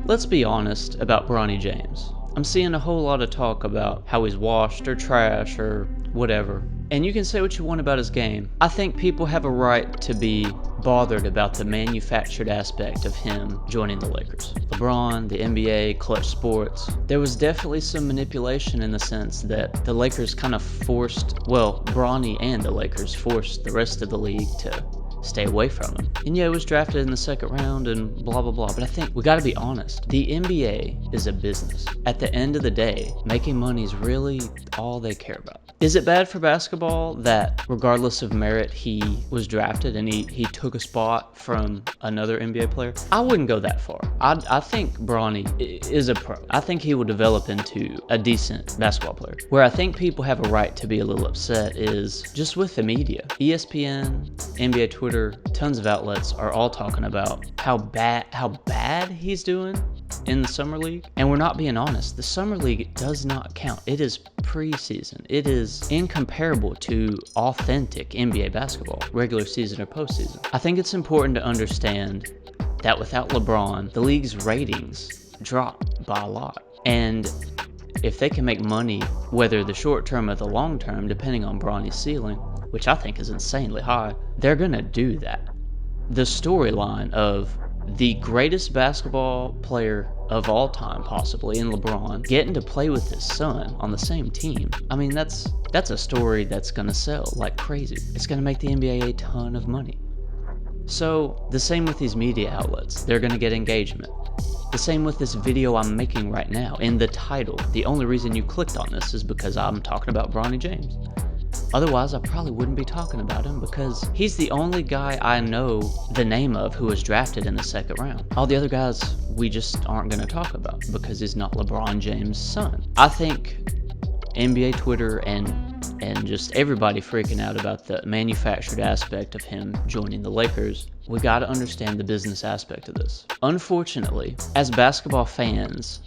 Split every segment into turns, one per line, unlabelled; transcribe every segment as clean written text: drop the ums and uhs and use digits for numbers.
Let's be honest about Bronny James. I'm seeing a whole lot of talk about how he's washed or trash or whatever. And you can say what you want about his game. I think people have a right to be bothered about the manufactured aspect of him joining the Lakers. LeBron, the NBA, Klutch Sports. There was definitely some manipulation in the sense that the Lakers kind of Bronny and the Lakers forced the rest of the league to stay away from him. And yeah, it was drafted in the second round and blah, blah, blah. But I think we gotta be honest. The NBA is a business. At the end of the day, making money is really all they care about. Is it bad for basketball that regardless of merit, he was drafted and he took a spot from another NBA player? I wouldn't go that far. I think Bronny is a pro. I think he will develop into a decent basketball player. Where I think people have a right to be a little upset is just with the media. ESPN, NBA Twitter, tons of outlets are all talking about how bad he's doing in the summer league. And we're not being honest. The summer league does not count. It is preseason. It is incomparable to authentic NBA basketball, regular season or postseason. I think it's important to understand that without LeBron, the league's ratings drop by a lot. And if they can make money, whether the short term or the long term, depending on Bronny's ceiling, which I think is insanely high, they're gonna do that. The storyline of the greatest basketball player of all time, possibly, in LeBron, getting to play with his son on the same team. I mean, that's a story that's gonna sell like crazy. It's gonna make the NBA a ton of money. So, the same with these media outlets. They're gonna get engagement. The same with this video I'm making right now. In the title, the only reason you clicked on this is because I'm talking about Bronny James. Otherwise, I probably wouldn't be talking about him because he's the only guy I know the name of who was drafted in the second round. All the other guys we just aren't going to talk about because he's not LeBron James' son. I think NBA Twitter and just everybody freaking out about the manufactured aspect of him joining the Lakers, we got to understand the business aspect of this. Unfortunately, as basketball fans,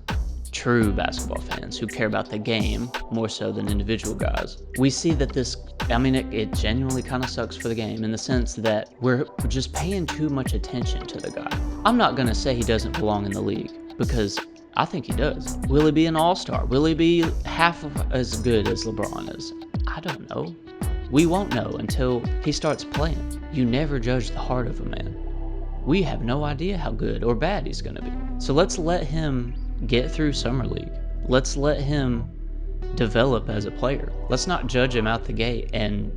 true basketball fans who care about the game more so than individual guys, we see that it genuinely kind of sucks for the game in the sense that we're just paying too much attention to the guy. I'm not going to say he doesn't belong in the league because I think he does. Will he be an all-star? Will he be half of as good as LeBron is? I don't know. We won't know until he starts playing. You never judge the heart of a man. We have no idea how good or bad he's going to be. So let's let him get through summer league. Let's let him develop as a player. Let's not judge him out the gate and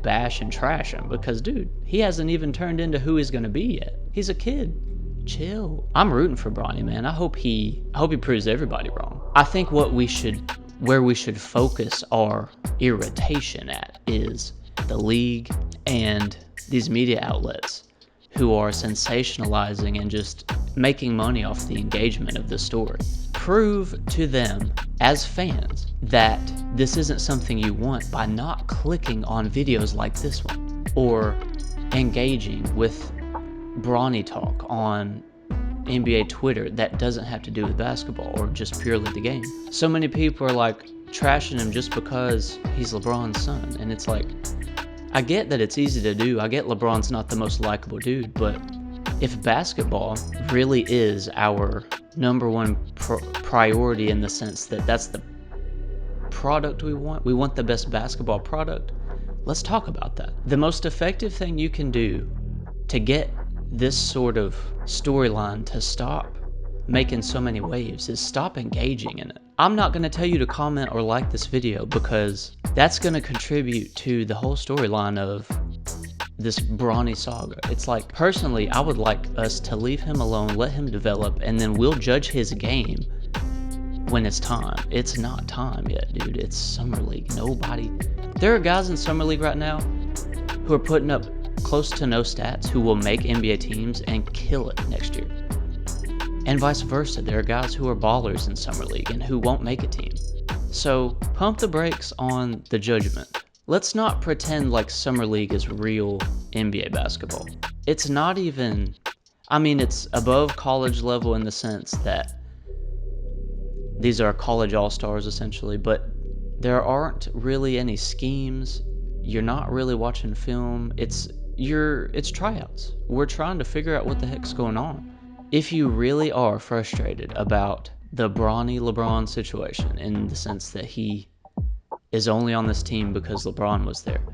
bash and trash him because, dude, he hasn't even turned into who he's going to be yet. He's a kid. Chill. I'm rooting for Bronny, man. I hope he proves everybody wrong. I think where we should focus our irritation at is the league and these media outlets who are sensationalizing and just making money off the engagement of the story. Prove to them as fans that this isn't something you want by not clicking on videos like this one or engaging with Bronny talk on NBA Twitter that doesn't have to do with basketball or just purely the game. So many people are like trashing him just because he's LeBron's son, and it's like, I get that it's easy to do. I get LeBron's not the most likable dude, but if basketball really is our number one priority in the sense that that's the product we want the best basketball product, let's talk about that. The most effective thing you can do to get this sort of storyline to stop making so many waves is stop engaging in it. I'm not going to tell you to comment or like this video because that's going to contribute to the whole storyline of this Bronny saga. It's like, personally, I would like us to leave him alone, let him develop, and then we'll judge his game when it's time. It's not time yet, dude. It's summer league. There are guys in summer league right now who are putting up close to no stats who will make NBA teams and kill it next year. And vice versa, there are guys who are ballers in summer league and who won't make a team. So pump the brakes on the judgment. Let's not pretend like summer league is real NBA basketball. It's not even, it's above college level in the sense that these are college all-stars essentially, but there aren't really any schemes. You're not really watching film. It's tryouts. We're trying to figure out what the heck's going on. If you really are frustrated about the Bronny LeBron situation, in the sense that he is only on this team because LeBron was there,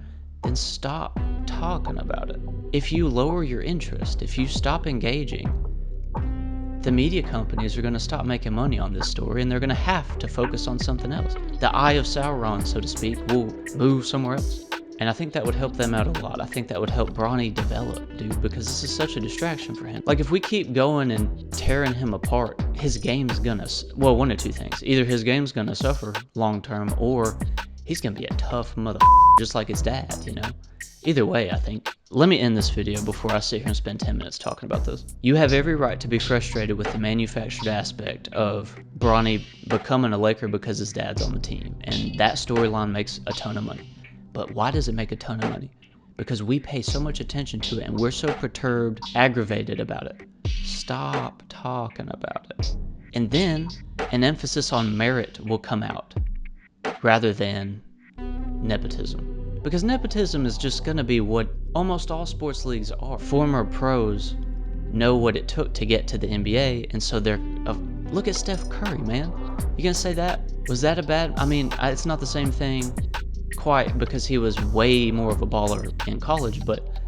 then stop talking about it. If you lower your interest, if you stop engaging, the media companies are going to stop making money on this story, and they're going to have to focus on something else. The eye of Sauron, so to speak, will move somewhere else. And I think that would help them out a lot. I think that would help Bronny develop, dude, because this is such a distraction for him. Like, if we keep going and tearing him apart, his game's gonna, well, one of two things. Either his game's gonna suffer long term, or he's gonna be a tough mother, just like his dad, you know? Either way, I think. Let me end this video before I sit here and spend 10 minutes talking about this. You have every right to be frustrated with the manufactured aspect of Bronny becoming a Laker because his dad's on the team, and that storyline makes a ton of money. But why does it make a ton of money? Because we pay so much attention to it, and we're so perturbed, aggravated about it. Stop talking about it. And then an emphasis on merit will come out rather than nepotism. Because nepotism is just going to be what almost all sports leagues are. Former pros know what it took to get to the NBA, and so they're... look at Steph Curry, man. You gonna say that? Was that a bad... I mean, it's not the same thing quite, because he was way more of a baller in college, but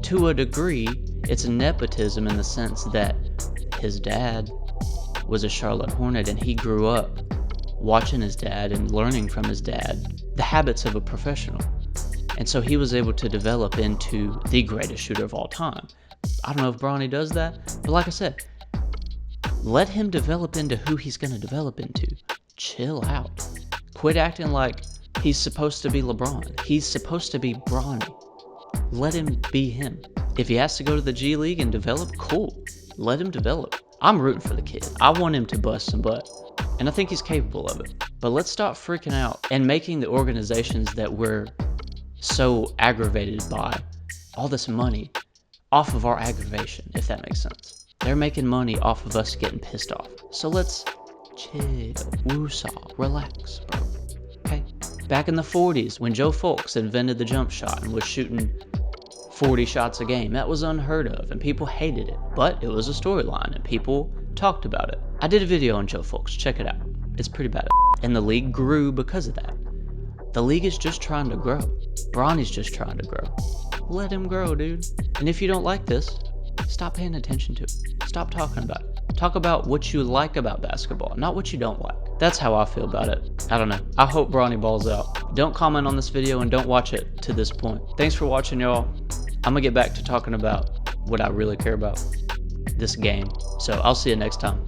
to a degree, it's nepotism in the sense that his dad was a Charlotte Hornet, and he grew up watching his dad and learning from his dad the habits of a professional. And so he was able to develop into the greatest shooter of all time. I don't know if Bronny does that, but like I said, let him develop into who he's going to develop into. Chill out. Quit acting like he's supposed to be LeBron. He's supposed to be Bronny. Let him be him. If he has to go to the G League and develop, cool. Let him develop. I'm rooting for the kid. I want him to bust some butt, and I think he's capable of it. But let's stop freaking out and making the organizations that we're so aggravated by all this money off of our aggravation, if that makes sense. They're making money off of us getting pissed off. So let's chill, woosah, relax, bro. Okay? Back in the 40s, when Joe Fulks invented the jump shot and was shooting 40 shots a game, that was unheard of, and people hated it. But it was a storyline, and people talked about it. I did a video on Joe Fulks. Check it out. It's pretty bad. And the league grew because of that. The league is just trying to grow. Bronny's just trying to grow. Let him grow, dude. And if you don't like this, stop paying attention to it. Stop talking about it. Talk about what you like about basketball, not what you don't like. That's how I feel about it. I don't know. I hope Bronny balls out. Don't comment on this video and don't watch it to this point. Thanks for watching, y'all. I'm gonna get back to talking about what I really care about, this game. So I'll see you next time.